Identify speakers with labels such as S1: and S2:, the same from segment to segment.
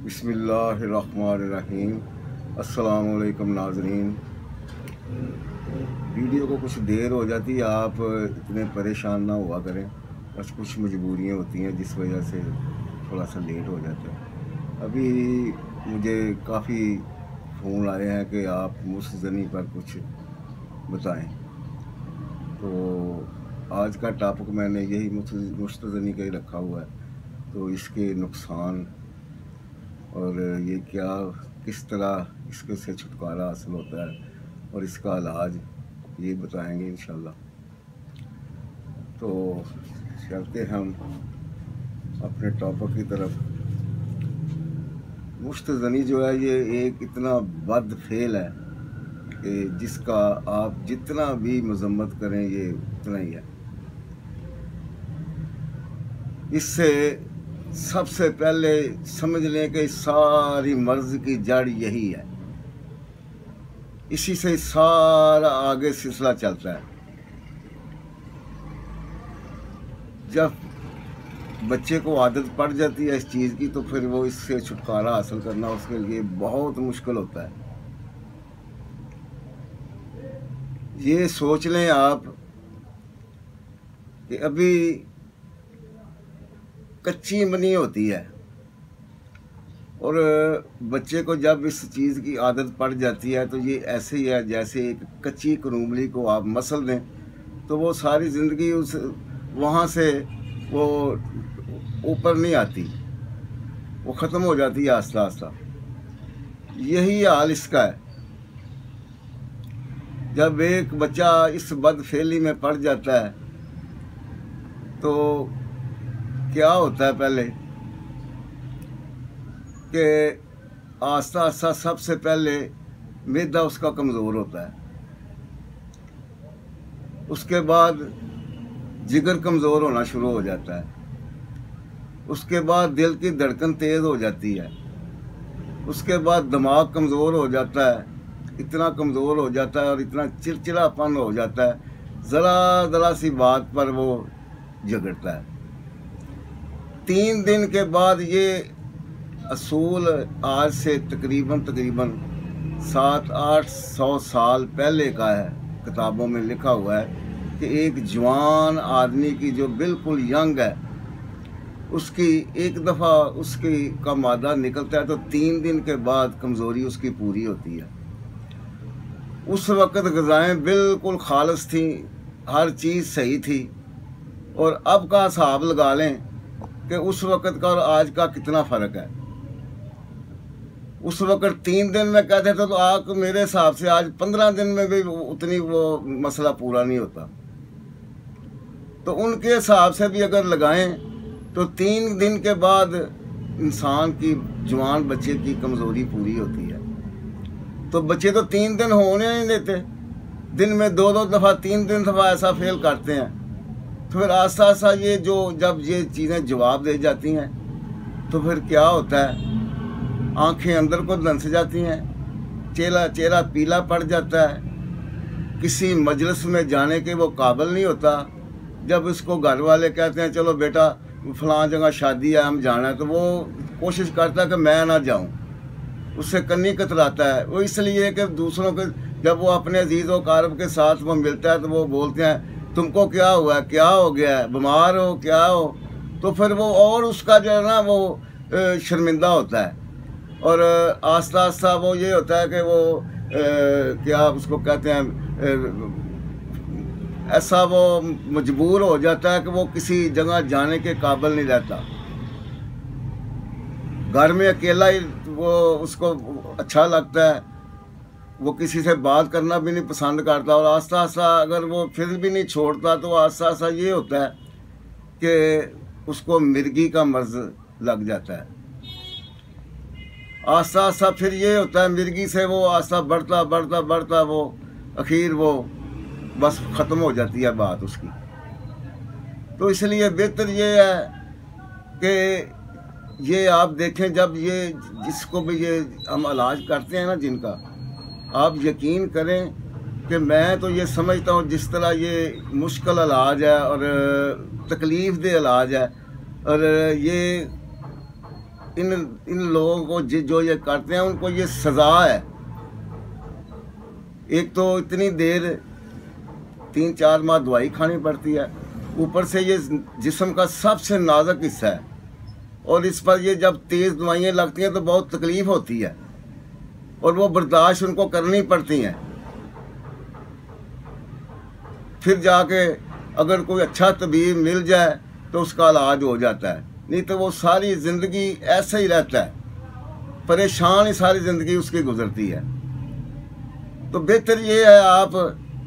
S1: बिस्मिल्लाहिर्रहमानिर्रहीम। अस्सलाम वालेकुम नाज़रीन। वीडियो को कुछ देर हो जाती है, आप इतने परेशान ना हुआ करें, बस कुछ मजबूरियाँ होती हैं जिस वजह से थोड़ा सा लेट हो जाता है। अभी मुझे काफ़ी फ़ोन आए हैं कि आप मुस्तज़नी पर कुछ बताएं, तो आज का टॉपिक मैंने यही मुस्तज़नी का ही रखा हुआ है। तो इसके नुकसान और ये क्या किस तरह इसके से छुटकारा हासिल होता है और इसका इलाज ये बताएंगे इंशाल्लाह। तो चलते हम अपने टॉपिक की तरफ। मुस्तज़नी जो है ये एक इतना बद फेल है कि जिसका आप जितना भी मजम्मत करें ये उतना ही है। इससे सबसे पहले समझ लें कि सारी मर्ज़ की जड़ यही है, इसी से सारा आगे सिलसिला चलता है। जब बच्चे को आदत पड़ जाती है इस चीज़ की तो फिर वो इससे छुटकारा हासिल करना उसके लिए बहुत मुश्किल होता है। ये सोच लें आप कि अभी कच्ची मनी होती है और बच्चे को जब इस चीज़ की आदत पड़ जाती है तो ये ऐसे ही है जैसे एक कच्ची करूमली को आप मसल दें तो वो सारी ज़िंदगी उस वहाँ से वो ऊपर नहीं आती, वो ख़त्म हो जाती है आस्ता आस्ता। यही हाल इसका है। जब एक बच्चा इस बदफेली में पड़ जाता है तो क्या होता है पहले कि आस्ता आस्ता सबसे पहले मैदा उसका कमज़ोर होता है, उसके बाद जिगर कमज़ोर होना शुरू हो जाता है, उसके बाद दिल की धड़कन तेज़ हो जाती है, उसके बाद दिमाग कमज़ोर हो जाता है, इतना कमज़ोर हो जाता है और इतना चिड़चिड़ापन हो जाता है, ज़रा सी बात पर वो झगड़ता है। 3 दिन के बाद ये असूल आज से तकरीबन 700-800 साल पहले का है, किताबों में लिखा हुआ है कि एक जवान आदमी की जो बिल्कुल यंग है उसकी एक दफ़ा उसकी का मादा निकलता है तो 3 दिन के बाद कमज़ोरी उसकी पूरी होती है। उस वक़्त ग़िज़ाएँ बिल्कुल खालिस थी, हर चीज़ सही थी, और अब का हिसाब लगा लें कि उस वक़्त का और आज का कितना फ़र्क है। उस वक़्त 3 दिन में कहते थे तो आप मेरे हिसाब से आज 15 दिन में भी उतनी वो मसला पूरा नहीं होता। तो उनके हिसाब से भी अगर लगाएं तो 3 दिन के बाद इंसान की जवान बच्चे की कमज़ोरी पूरी होती है। तो बच्चे तो 3 दिन होने नहीं देते, दिन में 2-2 दफ़ा 3 दफ़ा ऐसा फेल करते हैं। तो फिर आस्ता आस्ता ये जो जब ये चीज़ें जवाब दे जाती हैं तो फिर क्या होता है, आंखें अंदर को धंस जाती हैं, चेहरा पीला पड़ जाता है, किसी मजलिस में जाने के वो काबिल नहीं होता। जब इसको घर वाले कहते हैं चलो बेटा फलां जगह शादी है हम जाना है, तो वो कोशिश करता है कि मैं ना जाऊं, उससे कन्नी कतराता है। वो इसलिए कि दूसरों के जब वो अपने अजीज़ व कारब के साथ वो मिलता है तो वो बोलते हैं तुमको क्या हुआ, क्या हो गया है, बीमार हो, क्या हो, तो फिर वो और उसका जो है ना वो शर्मिंदा होता है और आस्ता आस्ता वो ये होता है कि वो क्या उसको कहते हैं, ऐसा वो मजबूर हो जाता है कि वो किसी जगह जाने के काबिल नहीं रहता। घर में अकेला ही वो उसको अच्छा लगता है, वो किसी से बात करना भी नहीं पसंद करता। और आस्ता आस्ता अगर वो फिर भी नहीं छोड़ता तो आस्ता आस्ता ये होता है कि उसको मिर्गी का मर्ज लग जाता है। आस्ता आस्ता फिर ये होता है मिर्गी से वो आस्ता बढ़ता वो आखिर वो बस ख़त्म हो जाती है बात उसकी। तो इसलिए बेहतर ये है कि ये आप देखें, जब ये जिसको भी ये हम इलाज करते हैं ना जिनका, आप यकीन करें कि मैं तो ये समझता हूँ जिस तरह ये मुश्किल इलाज है और तकलीफ़ दे इलाज है और ये इन लोगों को जो ये करते हैं उनको ये सज़ा है। एक तो इतनी देर 3-4 माह दवाई खानी पड़ती है, ऊपर से ये जिस्म का सबसे नाजुक हिस्सा है, और इस पर ये जब तेज़ दवाइयाँ लगती हैं तो बहुत तकलीफ़ होती है और वो बर्दाश्त उनको करनी पड़ती हैं। फिर जाके अगर कोई अच्छा तबीब मिल जाए तो उसका इलाज हो जाता है, नहीं तो वो सारी ज़िंदगी ऐसे ही रहता है, परेशान ही सारी ज़िंदगी उसकी गुजरती है। तो बेहतर ये है आप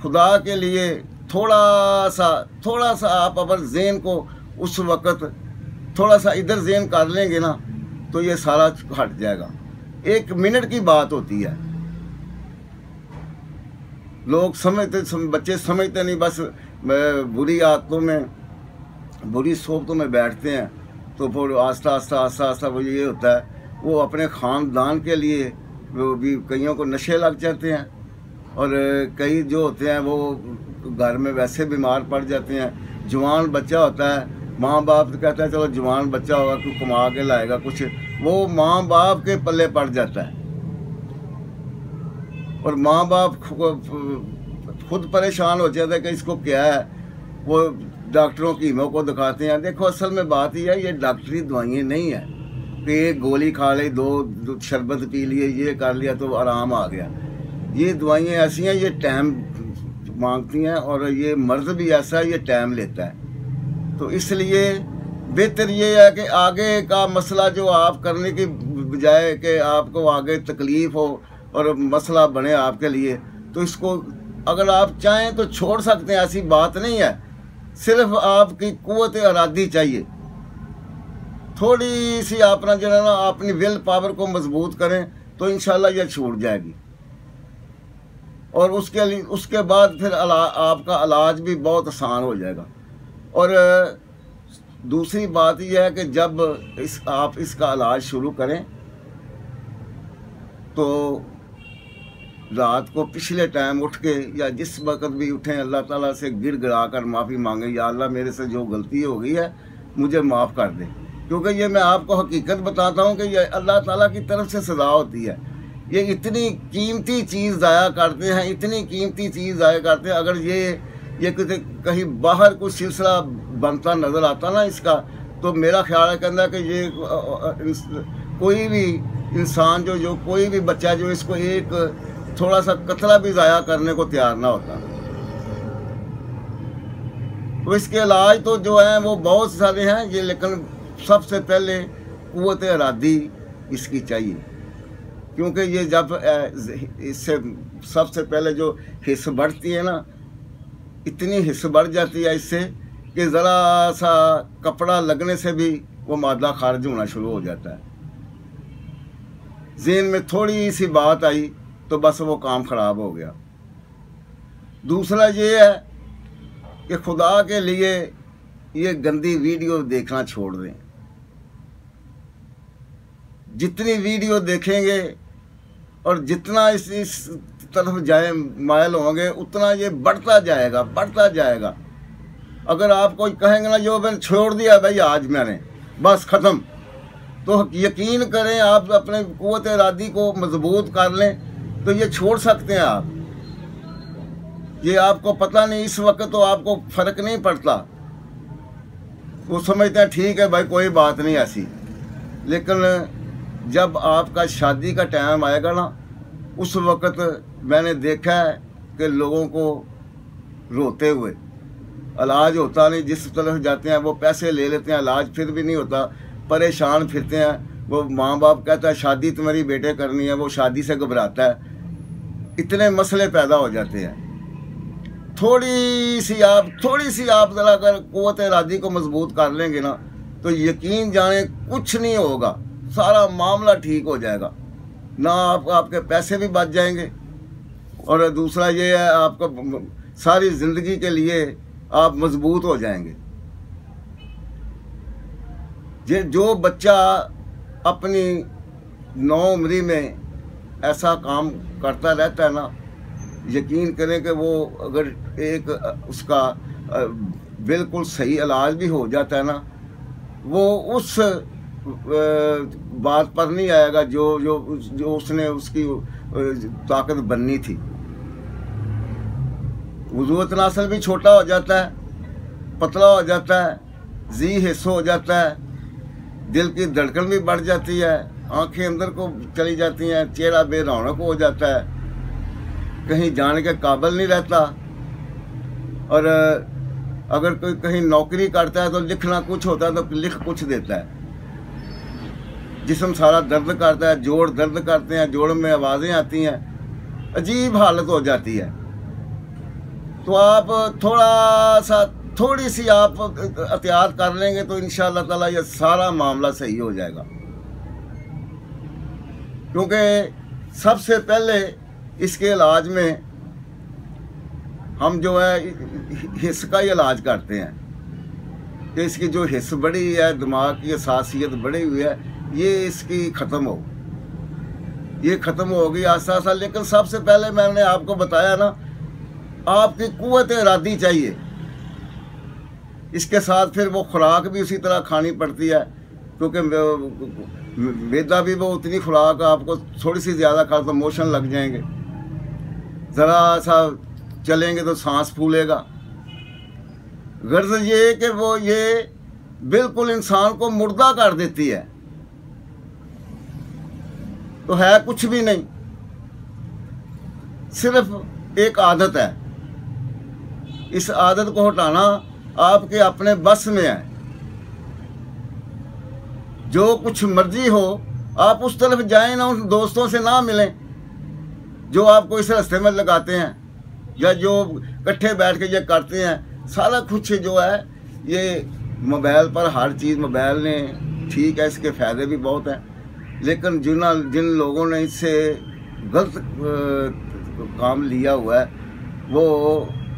S1: खुदा के लिए थोड़ा सा आप अगर ज़हन को उस वक़्त थोड़ा सा इधर ज़हन कर लेंगे ना तो ये सारा हट जाएगा। 1 मिनट की बात होती है। लोग बच्चे समझते नहीं, बस बुरी आदतों में, बुरी सोबतों में बैठते हैं, तो फिर आस्ता वो ये होता है, वो अपने ख़ानदान के लिए वो भी कईयों को नशे लग जाते हैं, और कई जो होते हैं वो घर में वैसे बीमार पड़ जाते हैं। जवान बच्चा होता है, माँ बाप तो कहता है चलो जवान बच्चा होगा, कोई कमा के लाएगा कुछ, वो माँ बाप के पल्ले पड़ जाता है, और माँ बाप खुद परेशान हो जाता है कि इसको क्या है। वो डॉक्टरों की कीमों को दिखाते हैं। देखो असल में बात यह है, ये डॉक्टरी दवाइयाँ नहीं है कि एक गोली खा ले, 2 शरबत पी लिए, ये कर लिया तो आराम आ गया। ये दवाइयाँ ऐसी हैं, ये टाइम मांगती हैं, और ये मर्ज़ भी ऐसा है, ये टाइम लेता है। तो इसलिए बेहतर ये है कि आगे का मसला जो आप करने की बजाय कि आपको आगे तकलीफ़ हो और मसला बने आपके लिए, तो इसको अगर आप चाहें तो छोड़ सकते हैं, ऐसी बात नहीं है। सिर्फ आपकी कुव्वत इरादी चाहिए, थोड़ी सी अपना जो है ना अपनी विल पावर को मजबूत करें तो इंशाल्लाह ये छूट जाएगी, और उसके बाद फिर आपका इलाज भी बहुत आसान हो जाएगा। और दूसरी बात यह है कि जब आप इसका इलाज शुरू करें तो रात को पिछले टाइम उठ के या जिस वक़्त भी उठें, अल्लाह ताला से गिड़गिड़ा कर माफ़ी मांगें, या अल्लाह मेरे से जो गलती हो गई है मुझे माफ़ कर दे। क्योंकि ये मैं आपको हकीकत बताता हूँ कि ये अल्लाह ताला की तरफ से सज़ा होती है। ये इतनी कीमती चीज़ ज़ाया करते हैं, इतनी कीमती चीज़ ज़ाया करते हैं। अगर ये कहीं बाहर कोई सिलसिला बनता नज़र आता ना इसका, तो मेरा ख्याल है कहना कि ये कोई भी इंसान जो कोई भी बच्चा जो इसको एक थोड़ा सा कतला भी ज़ाया करने को तैयार ना होता। तो इसके इलाज तो जो हैं वो बहुत सारे हैं ये, लेकिन सबसे पहले कुव्वत इरादी इसकी चाहिए, क्योंकि ये जब इससे सबसे पहले जो हिस्स बढ़ती है ना, इतनी हिस्स बढ़ जाती है इससे कि ज़रा सा कपड़ा लगने से भी वो मादा खारिज होना शुरू हो जाता है। ज़हन में थोड़ी सी बात आई तो बस वो काम ख़राब हो गया। दूसरा ये है कि खुदा के लिए ये गंदी वीडियो देखना छोड़ दें। जितनी वीडियो देखेंगे और जितना इस तरफ जाए मायल होंगे, उतना ये बढ़ता जाएगा। अगर आप कोई कहेंगे ना जो मैंने छोड़ दिया भाई आज मैंने बस ख़त्म, तो यकीन करें आप अपने कुव्वत इरादी को मजबूत कर लें तो ये छोड़ सकते हैं आप। ये आपको पता नहीं, इस वक्त तो आपको फ़र्क नहीं पड़ता, वो समझते हैं ठीक है भाई कोई बात नहीं ऐसी। लेकिन जब आपका शादी का टाइम आएगा ना, उस वक्त मैंने देखा है कि लोगों को रोते हुए, इलाज होता नहीं, जिस तरफ जाते हैं वो पैसे ले लेते हैं, इलाज फिर भी नहीं होता, परेशान फिरते हैं। वो माँ बाप कहता है शादी तुम्हारी बेटे करनी है, वो शादी से घबराता है, इतने मसले पैदा हो जाते हैं। थोड़ी सी आप ज़रा अगर कुव्वत इरादी को मजबूत कर लेंगे ना, तो यकीन जाने कुछ नहीं होगा, सारा मामला ठीक हो जाएगा ना। आपके पैसे भी बच जाएंगे, और दूसरा ये है आपको सारी ज़िंदगी के लिए आप मजबूत हो जाएंगे। जो बच्चा अपनी नौउम्री में ऐसा काम करता रहता है ना, यकीन करें कि वो अगर एक उसका बिल्कुल सही इलाज भी हो जाता है ना, वो बात पर नहीं आएगा जो जो जो उसने उसकी ताकत बननी थी। वजू तनासल भी छोटा हो जाता है, पतला हो जाता है, जी हिस्स हो जाता है, दिल की धड़कन भी बढ़ जाती है, आंखें अंदर को चली जाती हैं, चेहरा बेरौनक हो जाता है, कहीं जाने के काबिल नहीं रहता। और अगर कोई कहीं नौकरी करता है तो लिखना कुछ होता है तो लिख कुछ देता है। जिस्म सारा दर्द करता है, जोड़ दर्द करते हैं, जोड़ में आवाज़ें आती हैं, अजीब हालत हो जाती है। तो आप थोड़ी सी आप एहतियात कर लेंगे तो इंशाअल्लाह ताला ये सारा मामला सही हो जाएगा। क्योंकि सबसे पहले इसके इलाज में हम जो है हिस्स का ही इलाज करते हैं कि इसकी जो हिस्स बढ़ी है, दिमाग की हसासियत बढ़ी हुई है, ये इसकी ख़त्म हो, ये ख़त्म होगी आस्ता आस्ता। लेकिन सबसे पहले मैंने आपको बताया ना, आपकी कुव्वत इरादी चाहिए। इसके साथ फिर वो खुराक भी उसी तरह खानी पड़ती है, क्योंकि मैदा भी वो उतनी खुराक आपको थोड़ी सी ज़्यादा खा तो मोशन लग जाएंगे, ज़रा सा चलेंगे तो सांस फूलेगा। गर्ज ये कि वो ये बिल्कुल इंसान को मुर्दा कर देती है, तो है कुछ भी नहीं, सिर्फ एक आदत है। इस आदत को हटाना आपके अपने बस में है। जो कुछ मर्जी हो आप उस तरफ जाएं ना, उन दोस्तों से ना मिलें जो आपको इस रास्ते में लगाते हैं या जो इकट्ठे बैठ के ये करते हैं। सारा कुछ जो है ये मोबाइल पर, हर चीज़ मोबाइल ने, ठीक है इसके फ़ायदे भी बहुत हैं, लेकिन जिन लोगों ने इससे गलत काम लिया हुआ है वो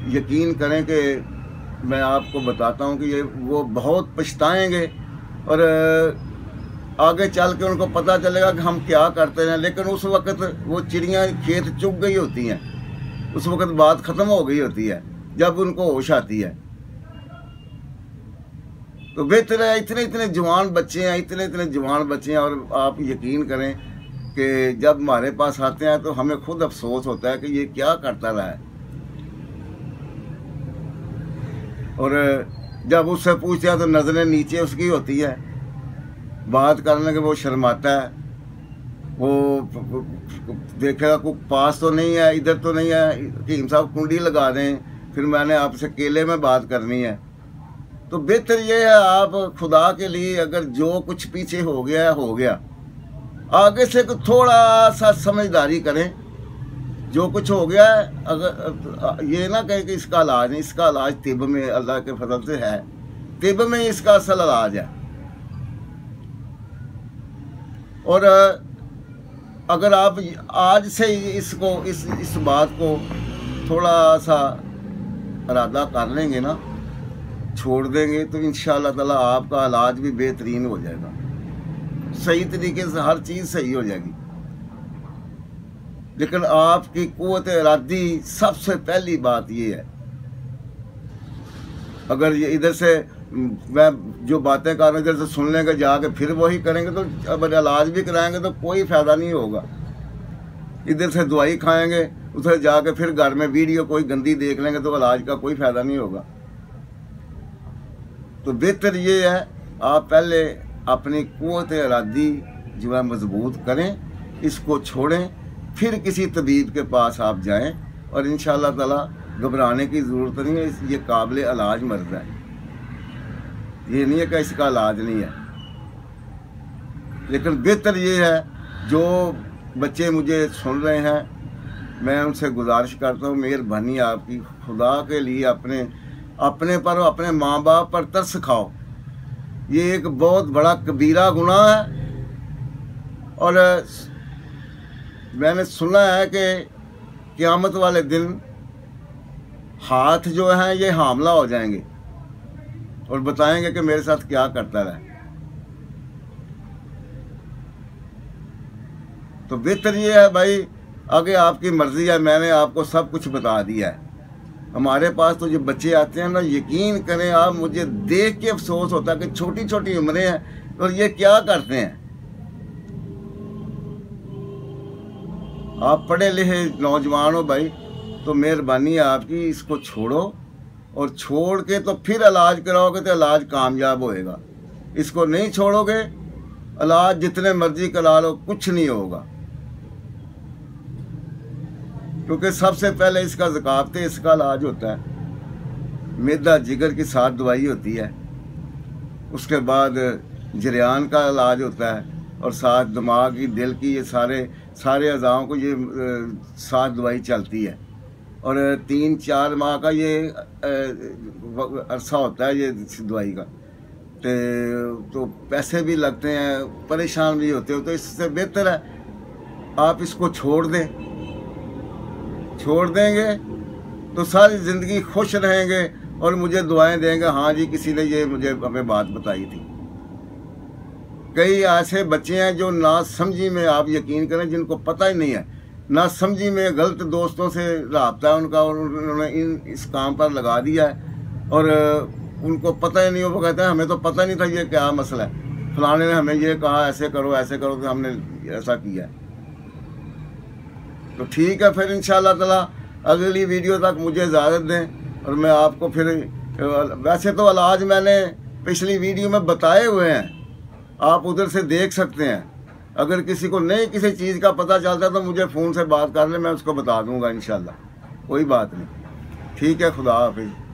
S1: यकीन करें कि मैं आपको बताता हूँ कि ये वो बहुत पछताएंगे और आगे चल के उनको पता चलेगा कि हम क्या करते हैं। लेकिन उस वक़्त वो चिड़ियाँ खेत चुग गई होती हैं, उस वक़्त बात ख़त्म हो गई होती है जब उनको होश आती है। तो बेहतर है, इतने इतने जवान बच्चे हैं, इतने इतने जवान बच्चे हैं, और आप यकीन करें कि जब हमारे पास आते हैं तो हमें खुद अफसोस होता है कि ये क्या करता रहा है। और जब उससे पूछते हैं तो नज़रें नीचे उसकी होती है, बात करने के वो शर्माता है, वो देखेगा कोई पास तो नहीं है, इधर तो नहीं है, हकीम साहब कुंडी लगा दें, फिर मैंने आपसे अकेले में बात करनी है। तो बेहतर ये है आप खुदा के लिए अगर जो कुछ पीछे हो गया है हो गया, आगे से थोड़ा सा समझदारी करें। जो कुछ हो गया है अगर ये ना कहे कि इसका इलाज नहीं, इसका इलाज तिब में अल्लाह के फजल से है, तिब में इसका असल इलाज है। और अगर आप आज से इसको इस बात को थोड़ा सा इरादा कर लेंगे ना, छोड़ देंगे, तो इंशाअल्लाह ताला आपका इलाज भी बेहतरीन हो जाएगा, सही तरीके से हर चीज़ सही हो जाएगी। लेकिन आपकी कुव्वत इरादी सबसे पहली बात ये है। अगर ये इधर से मैं जो बातें कर रहा हूँ इधर से सुन लेंगे, जाके फिर वही करेंगे, तो अगर इलाज भी कराएंगे तो कोई फ़ायदा नहीं होगा। इधर से दवाई खाएंगे, उधर जाके फिर घर में वीडियो कोई गंदी देख लेंगे तो इलाज का कोई फ़ायदा नहीं होगा। तो बेहतर ये है आप पहले अपनी कुव्वत इरादी जो है मजबूत करें, इसको छोड़ें, फिर किसी तबीब के पास आप जाएं, और इंशाअल्लाह ताला घबराने की ज़रूरत नहीं है। ये काबिल इलाज मर्ज़ है, ये नहीं है कि इसका इलाज नहीं है। लेकिन बेहतर ये है जो बच्चे मुझे सुन रहे हैं, मैं उनसे गुजारिश करता हूँ, मेहरबानी आपकी, खुदा के लिए अपने पर, अपने माँ बाप पर तरस खाओ। ये एक बहुत बड़ा कबीरा गुनाह है। और मैंने सुना है कि क़यामत वाले दिन हाथ जो हैं ये हामला हो जाएंगे और बताएंगे कि मेरे साथ क्या करता रहा। तो बेहतर ये है भाई, आगे आपकी मर्ज़ी है, मैंने आपको सब कुछ बता दिया है। हमारे पास तो जो बच्चे आते हैं ना, यकीन करें आप, मुझे देख के अफसोस होता है कि छोटी छोटी उम्रें हैं, और ये क्या करते हैं? आप पढ़े लिखे नौजवान हो भाई, तो मेहरबानी है आपकी, इसको छोड़ो, और छोड़ के तो फिर इलाज कराओगे तो इलाज कामयाब होएगा। इसको नहीं छोड़ोगे, इलाज जितने मर्जी करा लो, कुछ नहीं होगा। क्योंकि सबसे पहले इसका ज़कात है, इसका इलाज होता है, मैदा जिगर की साथ दवाई होती है, उसके बाद जरियान का इलाज होता है, और साथ दिमाग की, दिल की, ये सारे अज़ाओं को ये साथ दवाई चलती है। और 3-4 माह का ये अरसा होता है ये दवाई का। तो पैसे भी लगते हैं, परेशान भी होते हो, तो इससे बेहतर है आप इसको छोड़ देंगे तो सारी ज़िंदगी खुश रहेंगे और मुझे दुआएं देंगे, हाँ जी किसी ने ये मुझे हमें बात बताई थी। कई ऐसे बच्चे हैं जो ना समझी में, आप यकीन करें, जिनको पता ही नहीं है, ना समझी में गलत दोस्तों से रब्ता है उनका, और उन्होंने इस काम पर लगा दिया है, और उनको पता ही नहीं हो। वो कहते हैं हमें तो पता नहीं था ये क्या मसला है, फलाने ने हमें ये कहा ऐसे करो तो हमने ऐसा किया। तो ठीक है, फिर इंशाअल्लाह ताला अगली वीडियो तक मुझे इजाज़त दें, और मैं आपको फिर, वैसे तो इलाज मैंने पिछली वीडियो में बताए हुए हैं, आप उधर से देख सकते हैं। अगर किसी को नहीं किसी चीज़ का पता चलता तो मुझे फ़ोन से बात कर ले, मैं उसको बता दूंगा इंशाअल्लाह, कोई बात नहीं। ठीक है, खुदा हाफिज़।